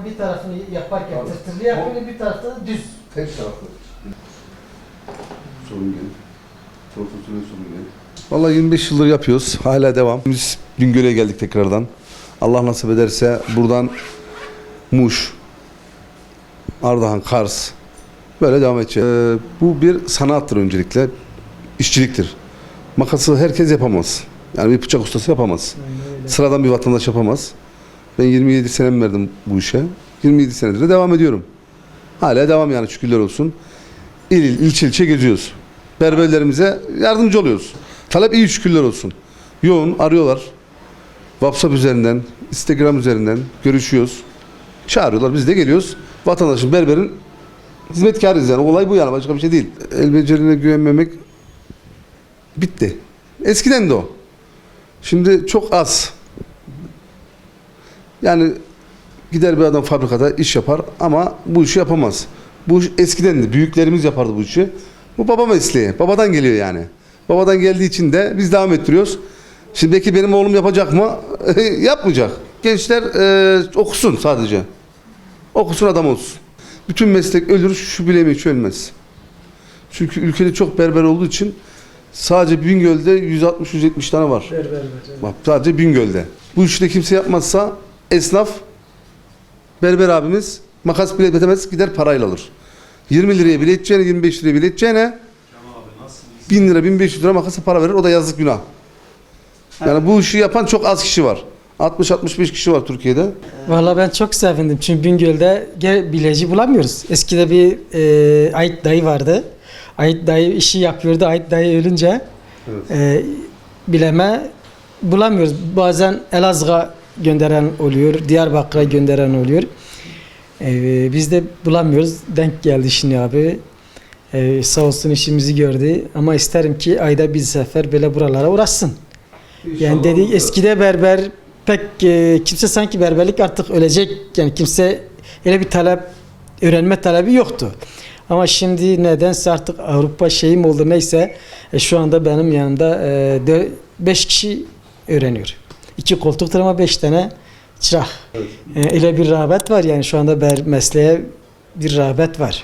bir tarafını yaparken tırtırlı yapıyor, bir tarafta da düz. Tek taraflı. Sorun gel. Profesyonel sorun gel. Vallahi 25 yıldır yapıyoruz. Hala devam. Biz Bingöl'e geldik tekrardan. Allah nasip ederse buradan Muş, Ardahan, Kars böyle devam edeceğiz. Bu bir sanattır öncelikle. İşçiliktir. Makası herkes yapamaz. Yani bir bıçak ustası yapamaz. Sıradan bir vatandaş yapamaz. Ben 27 senem verdim bu işe. 27 senedir de devam ediyorum. Hala devam yani şükürler olsun. İlçe geziyoruz. Berberlerimize yardımcı oluyoruz. Talep iyi şükürler olsun. Yoğun arıyorlar. WhatsApp üzerinden, Instagram üzerinden görüşüyoruz. Çağırıyorlar, biz de geliyoruz. Vatandaşın, berberin hizmetkarıyız yani. Olay bu yani, başka bir şey değil. El becerine güvenmemek bitti. Eskiden de o. Şimdi çok az. Yani gider bir adam fabrikada iş yapar ama bu işi yapamaz. Bu iş eskiden de büyüklerimiz yapardı bu işi. Bu baba mesleği. Babadan geliyor yani. Babadan geldiği için de biz devam ettiriyoruz. Şimdi belki benim oğlum yapacak mı? Yapmayacak. Gençler okusun sadece. Okusun, adam olsun. Bütün meslek ölür, şu bilemeyi hiç ölmez. Çünkü ülkede çok berber olduğu için sadece Bingöl'de 160-170 tane var. Bak, sadece Bingöl'de. Bu işi de kimse yapmazsa esnaf, berber abimiz makas bile ödemez, gider parayla alır. 20 liraya bile edeceğine, 25 liraya bile edeceğine 1000 lira, 1500 lira makasa para verir. O da yazık, günah. Yani bu işi yapan çok az kişi var. 60-65 kişi var Türkiye'de. Vallahi ben çok sevindim çünkü Bingöl'de bileci bulamıyoruz. Eskide bir Ait dayı vardı. Ait dayı işi yapıyordu. Ait dayı ölünce Evet. bileme bulamıyoruz. Bazen Elazığ'a gönderen oluyor, Diyarbakır'a gönderen oluyor. Biz de bulamıyoruz. Denk geldi şimdi abi. Sağ olsun işimizi gördü. Ama isterim ki ayda bir sefer böyle buralara uğraşsın. Yani dedik eskide berber pek kimse sanki berberlik artık ölecek. Yani kimse öyle bir talep, öğrenme talebi yoktu. Ama şimdi nedense artık Avrupa şeyim oldu neyse şu anda benim yanımda 5 kişi öğreniyor. 2 koltuktur ama 5 tane çırak. Evet. Öyle bir rağbet var yani şu anda mesleğe bir rağbet var.